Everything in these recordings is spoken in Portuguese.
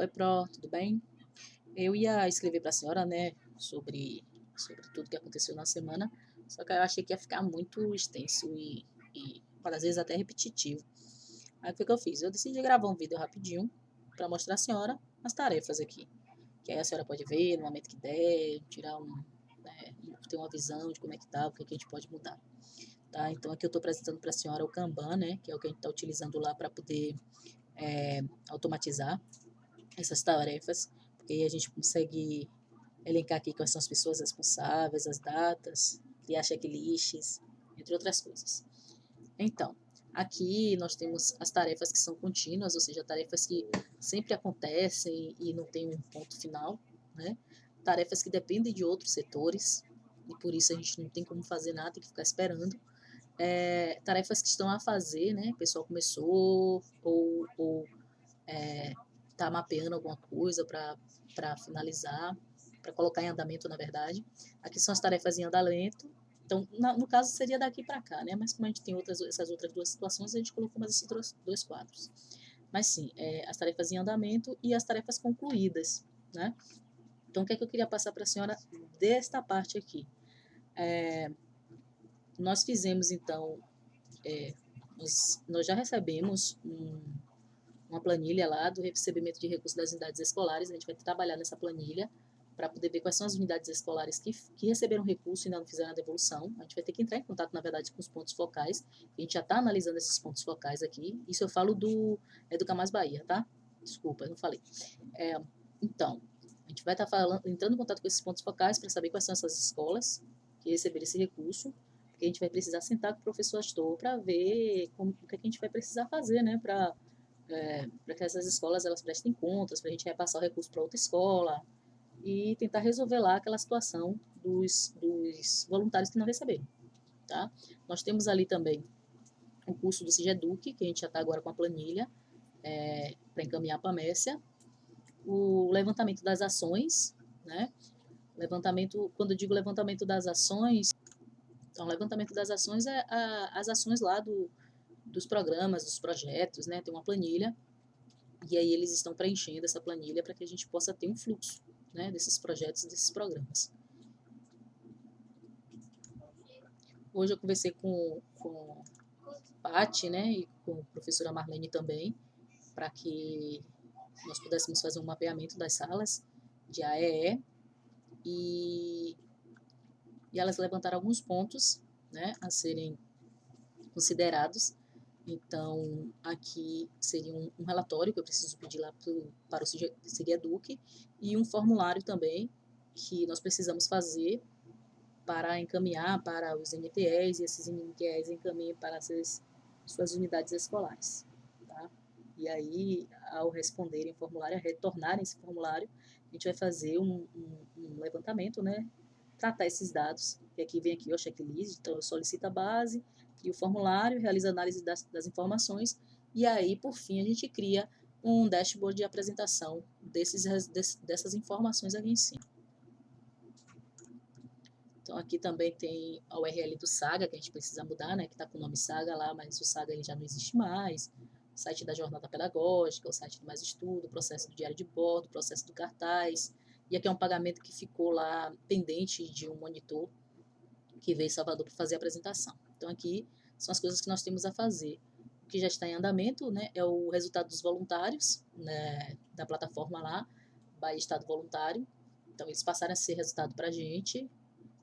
Oi, Pro, tudo bem? Eu ia escrever para a senhora, né, sobre tudo que aconteceu na semana, só que eu achei que ia ficar muito extenso e às vezes até repetitivo. Aí o que eu fiz? Eu decidi gravar um vídeo rapidinho para mostrar à senhora as tarefas aqui, que aí a senhora pode ver no momento que der, tirar né, ter uma visão de como é que tá, o que, é que a gente pode mudar. Tá? Então aqui eu estou apresentando para a senhora o Kanban, né, que é o que a gente está utilizando lá para poder automatizar essas tarefas, porque aí a gente consegue elencar aqui quais são as pessoas responsáveis, as datas, criar checklists, entre outras coisas. Então, aqui nós temos as tarefas que são contínuas, ou seja, tarefas que sempre acontecem e não tem um ponto final, né? Tarefas que dependem de outros setores, e por isso a gente não tem como fazer nada, tem que ficar esperando. Tarefas que estão a fazer, né? O pessoal começou ou está mapeando alguma coisa para finalizar, para colocar em andamento, na verdade. Aqui são as tarefas em andamento. Então, no caso, seria daqui para cá, né? Mas como a gente tem essas outras duas situações, a gente colocou mais esses dois quadros. Mas sim, as tarefas em andamento e as tarefas concluídas, né? Então, o que é que eu queria passar para a senhora desta parte aqui? Nós fizemos, então, nós já recebemos uma planilha lá do recebimento de recursos das unidades escolares. A gente vai trabalhar nessa planilha para poder ver quais são as unidades escolares que receberam recurso e ainda não fizeram a devolução. A gente vai ter que entrar em contato, na verdade, com os pontos focais. A gente já está analisando esses pontos focais aqui. Isso eu falo do Educa Mais Bahia, tá? Desculpa, eu não falei. Então, a gente vai estar entrando em contato com esses pontos focais para saber quais são essas escolas que receberam esse recurso, porque a gente vai precisar sentar com o professor Astor para ver o que a gente vai precisar fazer, né, para que essas escolas elas prestem contas, para a gente repassar o recurso para outra escola e tentar resolver lá aquela situação dos voluntários que não receberam. Tá? Nós temos ali também o curso do Cigeduc, que a gente já está agora com a planilha para encaminhar para a Mércia, o levantamento das ações, né? Levantamento, quando eu digo levantamento das ações, então, levantamento das ações as ações lá dos programas, dos projetos, né? Tem uma planilha. E aí eles estão preenchendo essa planilha para que a gente possa ter um fluxo, né, desses projetos, desses programas. Hoje eu conversei com Paty, né, e com a professora Marlene também, para que nós pudéssemos fazer um mapeamento das salas de AEE e, e elas levantaram alguns pontos, né, a serem considerados. Então, aqui seria um relatório que eu preciso pedir lá para o Segueduc e um formulário também que nós precisamos fazer para encaminhar para os MTEs e esses MTEs encaminhem para as suas unidades escolares. Tá? E aí, ao responderem o formulário, a retornarem esse formulário, a gente vai fazer um levantamento, né? Tratar esses dados, e aqui vem aqui o checklist, então eu solicito a base e o formulário, realiza a análise das informações, e aí, por fim, a gente cria um dashboard de apresentação dessas informações aqui em cima. Então, aqui também tem a URL do Saga, que a gente precisa mudar, né? Que está com o nome Saga lá, mas o Saga ele já não existe mais. O site da Jornada Pedagógica, o site do Mais Estudo, o processo do Diário de Bordo, o processo do cartaz. E aqui é um pagamento que ficou lá pendente de um monitor que veio em Salvador para fazer a apresentação. Então, aqui são as coisas que nós temos a fazer. O que já está em andamento, né, é o resultado dos voluntários, né, da plataforma lá, Bahia Estado Voluntário. Então, eles passaram esse resultado para a gente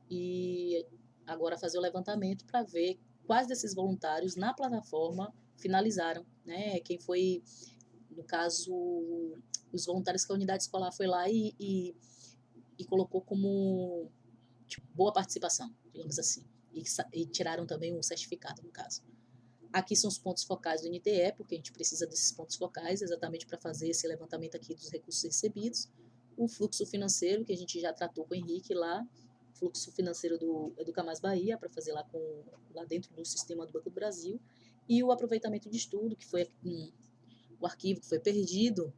e agora fazer o levantamento para ver quais desses voluntários na plataforma finalizaram, né? Quem foi, no caso, os voluntários que a unidade escolar foi lá e colocou como tipo, boa participação, digamos assim, e tiraram também um certificado, no caso. Aqui são os pontos focais do NTE, porque a gente precisa desses pontos focais exatamente para fazer esse levantamento aqui dos recursos recebidos. O fluxo financeiro, que a gente já tratou com o Henrique lá, fluxo financeiro do Educa Mais Bahia, para fazer lá dentro do sistema do Banco do Brasil. E o aproveitamento de estudo, que foi o arquivo que foi perdido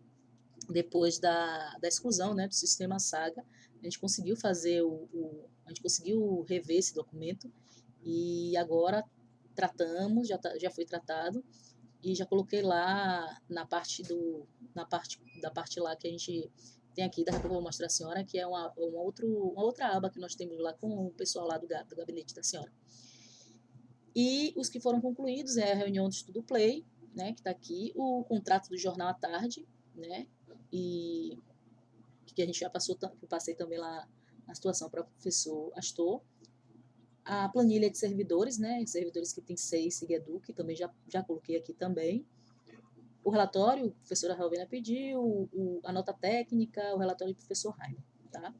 depois da exclusão, né, do sistema Saga. A gente conseguiu fazer a gente conseguiu rever esse documento e agora tratamos, já foi tratado e já coloquei lá na parte lá que a gente tem aqui, daqui a pouco eu vou mostrar a senhora, que é uma outra aba que nós temos lá com o pessoal lá do gabinete da senhora. E os que foram concluídos é a reunião do Estudo Play, né, que está aqui, o contrato do jornal à tarde, né, e que a gente já passou, eu passei também lá a situação para o professor Astor, a planilha de servidores, né, servidores que tem 6, Seguedu, que também já coloquei aqui também, o relatório, a professora Ravena pediu, a nota técnica, o relatório do professor Rainer, tá?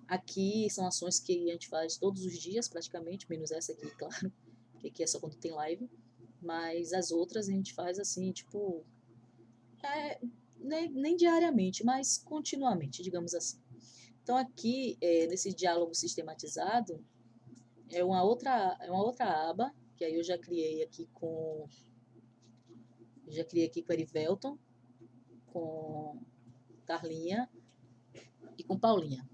Aqui são ações que a gente faz todos os dias, praticamente, menos essa aqui, claro, que aqui é só quando tem live, mas as outras a gente faz assim, tipo, nem diariamente, mas continuamente, digamos assim. Então aqui, nesse diálogo sistematizado, é uma outra aba, que aí eu já criei aqui com Erivelton, com Carlinha e com Paulinha.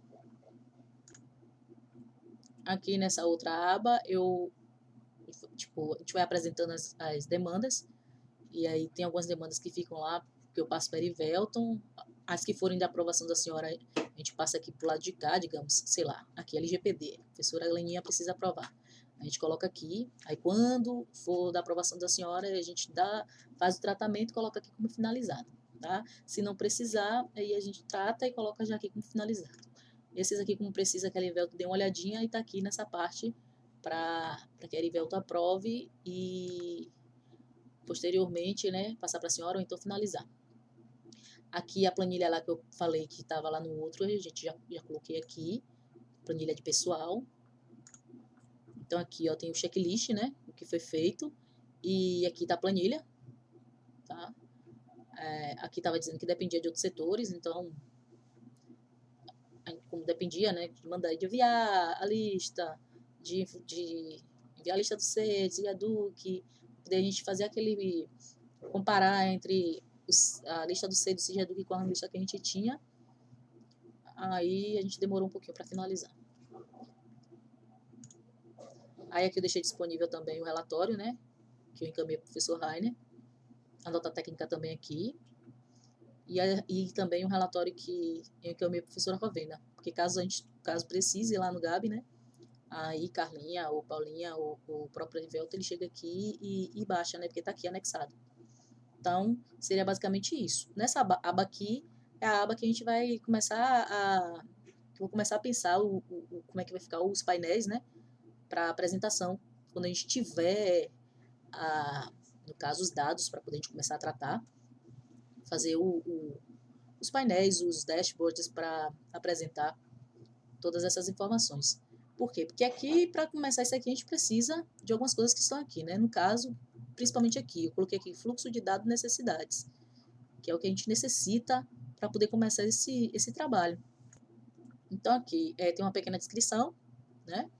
Aqui nessa outra aba, tipo, a gente vai apresentando as demandas, e aí tem algumas demandas que ficam lá, que eu passo para Erivelton, as que forem da aprovação da senhora, a gente passa aqui pro lado de cá, digamos, sei lá, aqui LGPD, a professora Leninha precisa aprovar. A gente coloca aqui, aí quando for da aprovação da senhora, a gente faz o tratamento e coloca aqui como finalizado, tá? Se não precisar, aí a gente trata e coloca já aqui como finalizado. Esses aqui, como precisa que a Erivelton dê uma olhadinha, e tá aqui nessa parte para que a Erivelton aprove e posteriormente, né, passar para a senhora ou então finalizar. Aqui a planilha lá que eu falei que estava lá no outro, a gente já coloquei aqui, planilha de pessoal. Então aqui, ó, tem o checklist, né, o que foi feito, e aqui tá a planilha, tá? Aqui estava dizendo que dependia de outros setores, então, como dependia, né, de enviar a lista, de enviar a lista do CEDES e a DUC, daí a gente fazer aquele, comparar entre a lista do CEDES e do CIGEDUC com a lista que a gente tinha, aí a gente demorou um pouquinho para finalizar. Aí aqui eu deixei disponível também o relatório, né, que eu encaminhei para o professor Rainer, a nota técnica também aqui, e também o relatório que eu encaminhei para a professora Rovena, porque caso precise ir lá no GAB, né, aí Carlinha, ou Paulinha, ou o próprio Erivelton, ele chega aqui e baixa, né, porque está aqui anexado. Então, seria basicamente isso. Nessa aba aqui, é a aba que a gente vai vou começar a pensar como é que vai ficar os painéis, né, para apresentação, quando a gente tiver, no caso, os dados para poder a gente começar a tratar, fazer os painéis, os dashboards para apresentar todas essas informações. Por quê? Porque aqui, para começar isso aqui, a gente precisa de algumas coisas que estão aqui, né? No caso, principalmente aqui, eu coloquei aqui fluxo de dados necessidades, que é o que a gente necessita para poder começar esse trabalho. Então, aqui tem uma pequena descrição, né?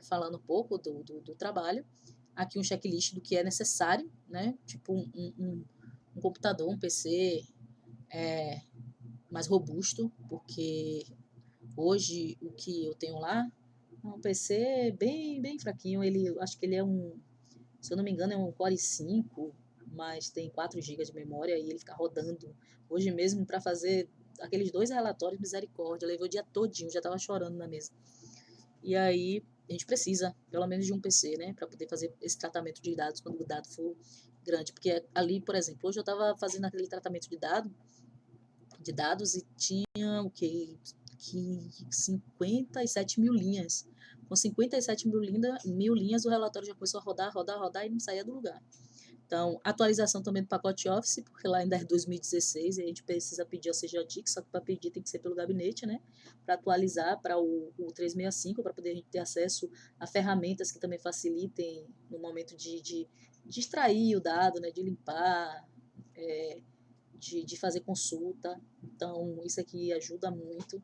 Falando um pouco do trabalho. Aqui um checklist do que é necessário, né? Tipo um computador, um PC mais robusto, porque hoje o que eu tenho lá é um PC bem fraquinho. Acho que ele se eu não me engano, é um Core i5, mas tem 4 GB de memória e ele fica rodando. Hoje mesmo, para fazer aqueles 2 relatórios, misericórdia, levou o dia todinho, já estava chorando na mesa. E aí, a gente precisa, pelo menos, de um PC, né, para poder fazer esse tratamento de dados quando o dado for grande. Porque ali, por exemplo, hoje eu estava fazendo aquele tratamento de dados e tinha o que 57 mil linhas. Com 57 mil linhas, o relatório já começou a rodar e não saía do lugar. Então, atualização também do pacote Office, porque lá ainda é 2016 e a gente precisa pedir ao CGOTIC, só que para pedir tem que ser pelo gabinete, né? Para atualizar para o 365, para poder a gente ter acesso a ferramentas que também facilitem no momento de extrair o dado, né? De limpar, de fazer consulta. Então, isso aqui ajuda muito.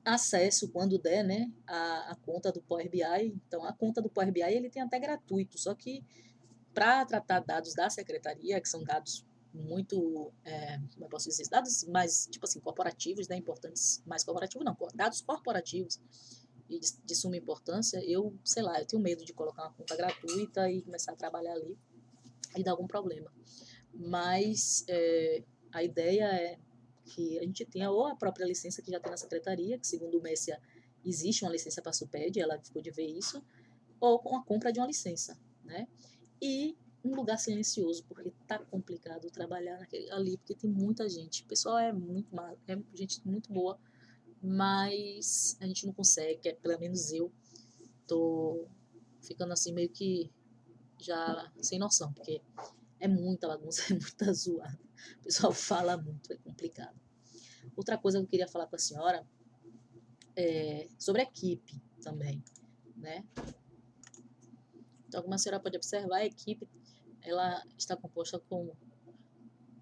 Acesso, quando der, né? A conta do Power BI. Então, a conta do Power BI ele tem até gratuito, só que para tratar dados da secretaria, que são dados muito, como eu posso dizer, dados mais, tipo assim, corporativos, né, importantes, mais corporativos não, dados corporativos e de suma importância, sei lá, eu tenho medo de colocar uma conta gratuita e começar a trabalhar ali. e dar algum problema. Mas a ideia é que a gente tenha ou a própria licença que já tem na secretaria, que segundo o Messia existe uma licença para a SUPED, ela ficou de ver isso, ou com a compra de uma licença, né? E um lugar silencioso, porque tá complicado trabalhar ali, porque tem muita gente. O pessoal é muito é gente muito boa, mas a gente não consegue, pelo menos eu tô ficando assim meio que já sem noção, porque é muita bagunça, é muita zoada. O pessoal fala muito, é complicado. Outra coisa que eu queria falar com a senhora é sobre a equipe também, né? Então, como a senhora pode observar, a equipe ela está composta com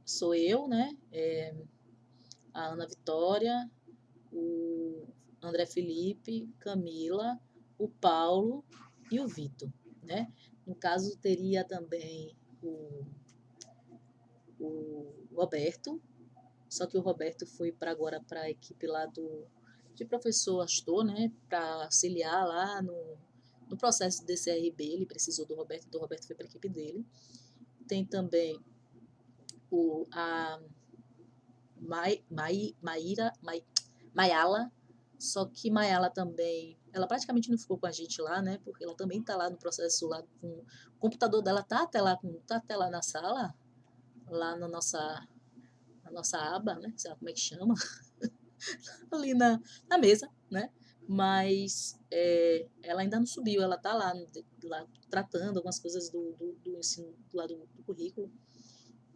sou eu, né? A Ana Vitória, o André Felipe, Camila, o Paulo e o Vitor, né? No caso, teria também o Roberto, só que o Roberto foi para agora para a equipe lá de professor Astor, né? Para auxiliar lá no processo do DCRB, ele precisou do Roberto, então o Roberto foi para a equipe dele. Tem também a Mayala, só que Mayala também, ela praticamente não ficou com a gente lá, né? Porque ela também tá lá no processo lá com o computador dela tá até lá na sala, lá na nossa aba, né? Sei lá como é que chama, ali na mesa, né? Mas ela ainda não subiu, ela tá lá tratando algumas coisas do ensino lá do currículo.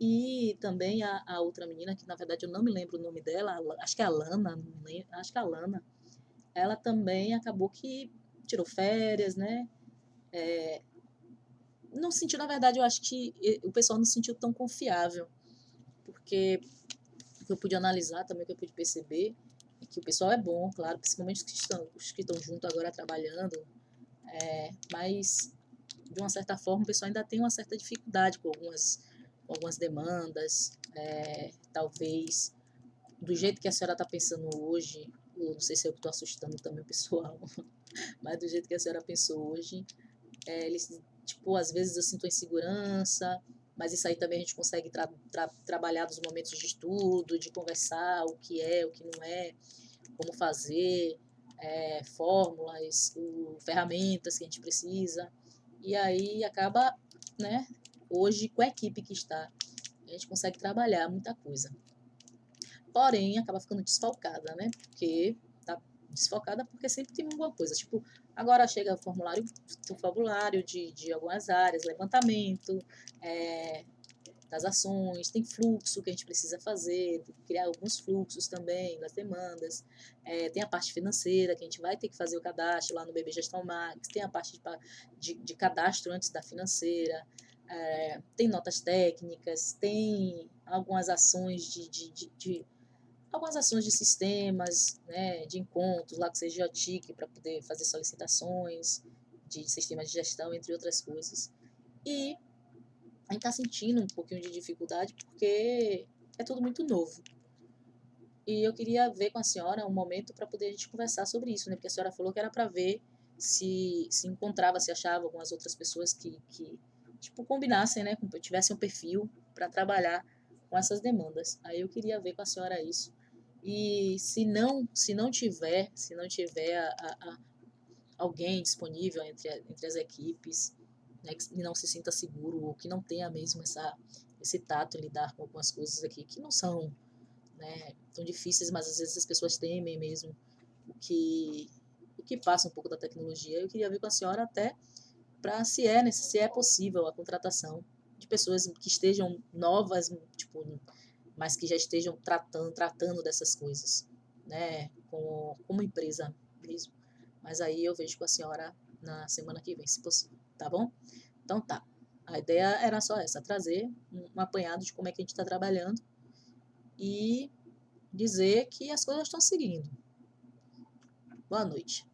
E também a outra menina, que na verdade eu não me lembro o nome dela, acho que é a Lana, não lembro, acho que é a Lana, ela também acabou que tirou férias, né? Não sentiu, na verdade, eu acho que o pessoal não se sentiu tão confiável, porque o que eu pude analisar também, o que eu pude perceber, é que o pessoal é bom, claro, principalmente os que estão junto agora trabalhando, mas de uma certa forma o pessoal ainda tem uma certa dificuldade com algumas demandas, talvez do jeito que a senhora está pensando hoje, eu não sei se eu estou assustando também o pessoal, mas do jeito que a senhora pensou hoje, eles, tipo, às vezes eu sinto insegurança, mas isso aí também a gente consegue trabalhar nos momentos de estudo, de conversar o que é, o que não é, como fazer, fórmulas, ferramentas que a gente precisa. E aí acaba, né, hoje com a equipe que está, a gente consegue trabalhar muita coisa. Porém, acaba ficando desfalcada, né? Porque tá desfalcada porque sempre tem alguma coisa. Tipo, agora chega o formulário de algumas áreas, levantamento das ações, tem fluxo que a gente precisa fazer, criar alguns fluxos também das demandas, tem a parte financeira, que a gente vai ter que fazer o cadastro lá no BB Gestão Max, tem a parte de cadastro antes da financeira, tem notas técnicas, tem algumas ações algumas ações de sistemas, né, de encontros, lá que seja TIC, para poder fazer solicitações de sistemas de gestão, entre outras coisas. E a gente está sentindo um pouquinho de dificuldade porque é tudo muito novo. E eu queria ver com a senhora um momento para poder a gente conversar sobre isso, né? Porque a senhora falou que era para ver se encontrava, se achava algumas outras pessoas que tipo, combinassem, né? Tivessem um perfil para trabalhar com essas demandas. Aí eu queria ver com a senhora isso. E se não tiver alguém disponível entre as equipes, né, que não se sinta seguro ou que não tenha mesmo esse tato em lidar com algumas coisas aqui que não são, né, tão difíceis, mas às vezes as pessoas temem mesmo o que passa um pouco da tecnologia. Eu queria ver com a senhora até para se é possível a contratação de pessoas que estejam novas, tipo, mas que já estejam tratando dessas coisas, né, como empresa mesmo. Mas aí eu vejo com a senhora na semana que vem, se possível, tá bom? Então tá. A ideia era só essa, trazer um apanhado de como é que a gente está trabalhando e dizer que as coisas estão seguindo. Boa noite.